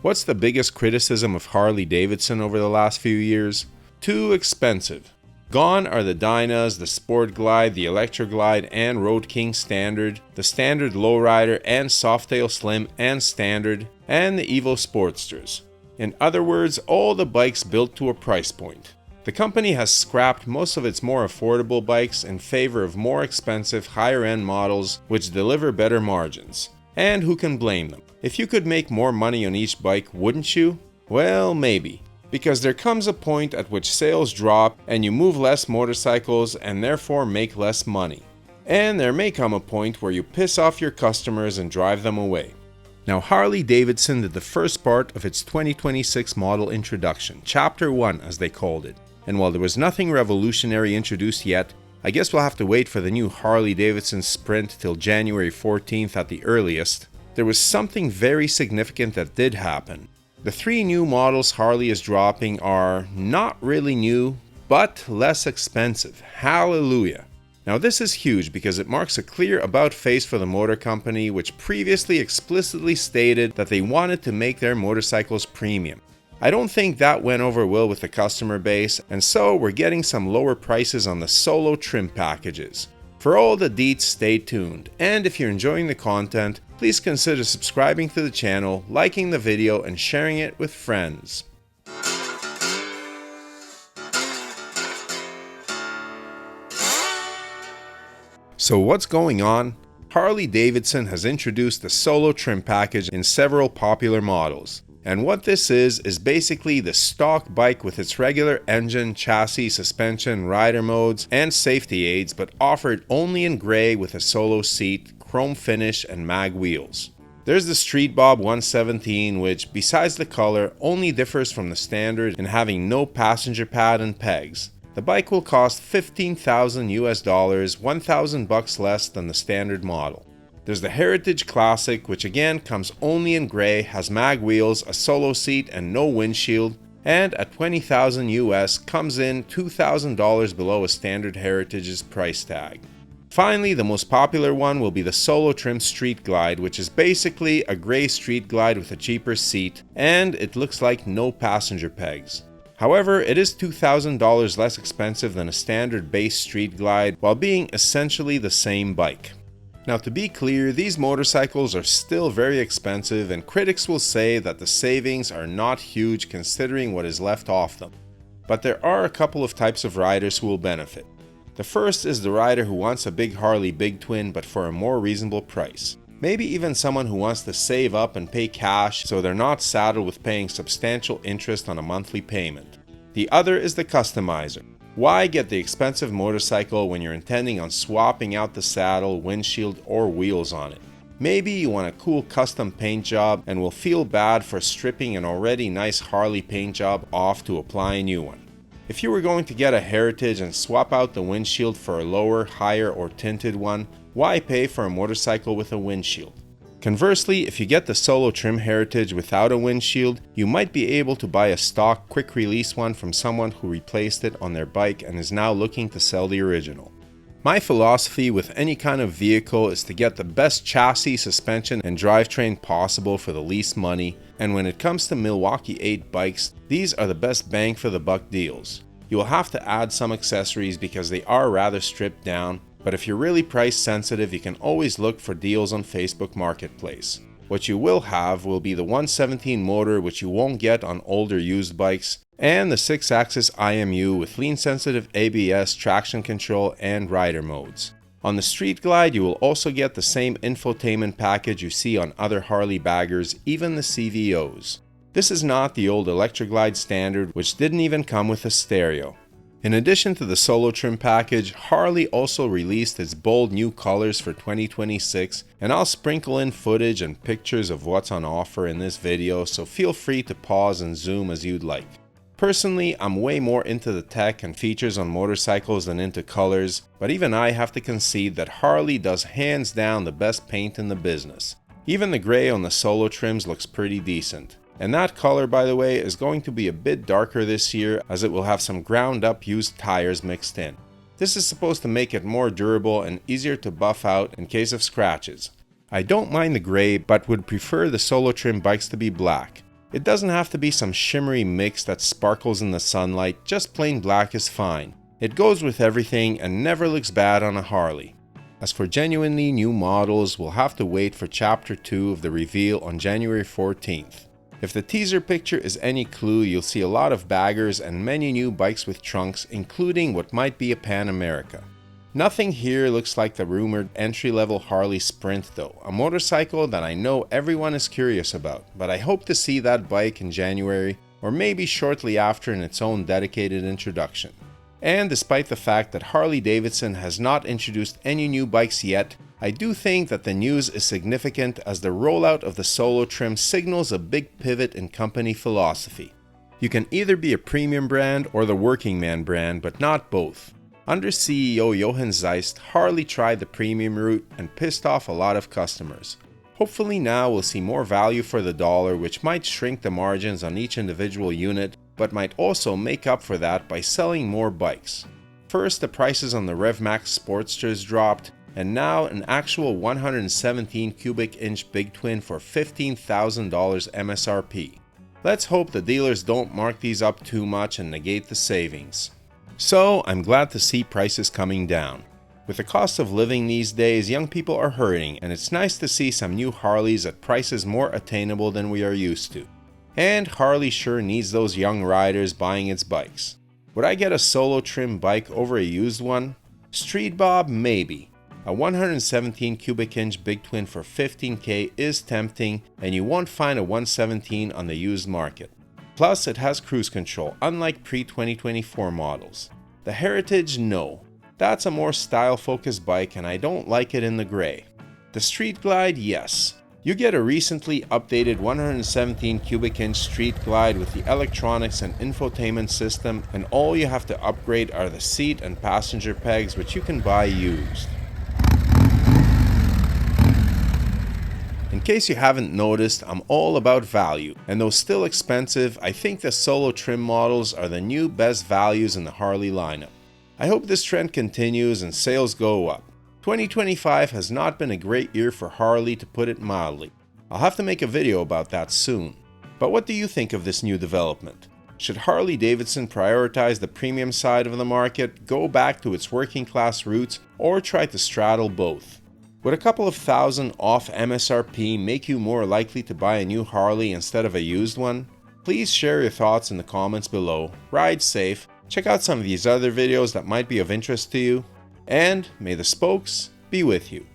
What's the biggest criticism of Harley Davidson over the last few years? Too expensive. Gone are the Dynas, the Sport Glide, the Electra Glide, and Road King Standard, the Standard Lowrider and Softail Slim and Standard, and the Evo Sportsters. In other words, all the bikes built to a price point. The company has scrapped most of its more affordable bikes in favor of more expensive, higher-end models which deliver better margins. And who can blame them? If you could make more money on each bike, wouldn't you? Well, maybe. Because there comes a point at which sales drop and you move less motorcycles and therefore make less money. And there may come a point where you piss off your customers and drive them away. Now, Harley Davidson did the first part of its 2026 model introduction, Chapter 1 as they called it. And while there was nothing revolutionary introduced yet, I guess we'll have to wait for the new Harley Davidson Sprint till January 14th at the earliest. There was something very significant that did happen. The 3 new models Harley is dropping are not really new, but less expensive. Hallelujah! Now this is huge because it marks a clear about face for the motor company, which previously explicitly stated that they wanted to make their motorcycles premium. I don't think that went over well with the customer base, and so we're getting some lower prices on the solo trim packages. For all the deets, stay tuned, and if you're enjoying the content, please consider subscribing to the channel, liking the video, and sharing it with friends. So what's going on? Harley Davidson has introduced the solo trim package in several popular models. And what this is basically the stock bike with its regular engine, chassis, suspension, rider modes, and safety aids, but offered only in gray with a solo seat, chrome finish, and mag wheels. There's the Street Bob 117, which, besides the color, only differs from the standard in having no passenger pad and pegs. The bike will cost $15,000 US, $1,000 less than the standard model. There's the Heritage Classic, which again comes only in gray, has mag wheels, a solo seat, and no windshield, and at $20,000 US comes in $2,000 below a standard Heritage's price tag. Finally, the most popular one will be the Solo Trim Street Glide, which is basically a gray street glide with a cheaper seat, and it looks like no passenger pegs. However, it is $2,000 less expensive than a standard base street glide, while being essentially the same bike. Now, to be clear, these motorcycles are still very expensive, and critics will say that the savings are not huge considering what is left off them. But there are a couple of types of riders who will benefit. The first is the rider who wants a big Harley Big Twin but for a more reasonable price. Maybe even someone who wants to save up and pay cash so they're not saddled with paying substantial interest on a monthly payment. The other is the customizer. Why get the expensive motorcycle when you're intending on swapping out the saddle, windshield, or wheels on it? Maybe you want a cool custom paint job and will feel bad for stripping an already nice Harley paint job off to apply a new one. If you were going to get a Heritage and swap out the windshield for a lower, higher, or tinted one, why pay for a motorcycle with a windshield? Conversely, if you get the Solo Trim Heritage without a windshield, you might be able to buy a stock quick release one from someone who replaced it on their bike and is now looking to sell the original. My philosophy with any kind of vehicle is to get the best chassis, suspension, and drivetrain possible for the least money, and when it comes to Milwaukee 8 bikes, these are the best bang for the buck deals. You will have to add some accessories because they are rather stripped down, but if you're really price sensitive, you can always look for deals on Facebook Marketplace. What you will have will be the 117 motor, which you won't get on older used bikes, and the 6-axis IMU with lean-sensitive ABS, traction control, and rider modes. On the Street Glide, you will also get the same infotainment package you see on other Harley baggers, even the CVOs. This is not the old Electra Glide standard, which didn't even come with a stereo. In addition to the Solo Trim package, Harley also released its bold new colors for 2026, and I'll sprinkle in footage and pictures of what's on offer in this video, so feel free to pause and zoom as you'd like. Personally, I'm way more into the tech and features on motorcycles than into colors, but even I have to concede that Harley does hands down the best paint in the business. Even the gray on the Solo trims looks pretty decent. And that color, by the way, is going to be a bit darker this year as it will have some ground up used tires mixed in. This is supposed to make it more durable and easier to buff out in case of scratches. I don't mind the gray, but would prefer the Solo Trim bikes to be black. It doesn't have to be some shimmery mix that sparkles in the sunlight, just plain black is fine. It goes with everything and never looks bad on a Harley. As for genuinely new models, we'll have to wait for Chapter 2 of the reveal on January 14th. If the teaser picture is any clue, you'll see a lot of baggers and many new bikes with trunks, including what might be a Pan America. Nothing here looks like the rumored entry-level Harley Sprint though, a motorcycle that I know everyone is curious about, but I hope to see that bike in January or maybe shortly after in its own dedicated introduction. And despite the fact that Harley-Davidson has not introduced any new bikes yet, I do think that the news is significant as the rollout of the Solo trim signals a big pivot in company philosophy. You can either be a premium brand or the working man brand, but not both. Under CEO Jochen Zeist, Harley tried the premium route and pissed off a lot of customers. Hopefully now we'll see more value for the dollar, which might shrink the margins on each individual unit, but might also make up for that by selling more bikes. First, the prices on the RevMax Sportsters dropped, and now an actual 117 cubic inch big twin for $15,000 MSRP. Let's hope the dealers don't mark these up too much and negate the savings. So, I'm glad to see prices coming down. With the cost of living these days, young people are hurting, and it's nice to see some new Harleys at prices more attainable than we are used to. And Harley sure needs those young riders buying its bikes. Would I get a Solo trim bike over a used one? Street Bob, maybe. A 117 cubic inch big twin for $15K is tempting, and you won't find a 117 on the used market. Plus, it has cruise control, unlike pre-2024 models. The Heritage, no. That's a more style-focused bike, and I don't like it in the gray. The Street Glide, yes. You get a recently updated 117 cubic inch Street Glide with the electronics and infotainment system, and all you have to upgrade are the seat and passenger pegs, which you can buy used. In case you haven't noticed, I'm all about value, and though still expensive, I think the Solo trim models are the new best values in the Harley lineup. I hope this trend continues and sales go up. 2025 has not been a great year for Harley, to put it mildly. I'll have to make a video about that soon. But what do you think of this new development? Should Harley-Davidson prioritize the premium side of the market, go back to its working class roots, or try to straddle both? Would a couple of thousand off MSRP make you more likely to buy a new Harley instead of a used one? Please share your thoughts in the comments below. Ride safe, check out some of these other videos that might be of interest to you, and may the spokes be with you.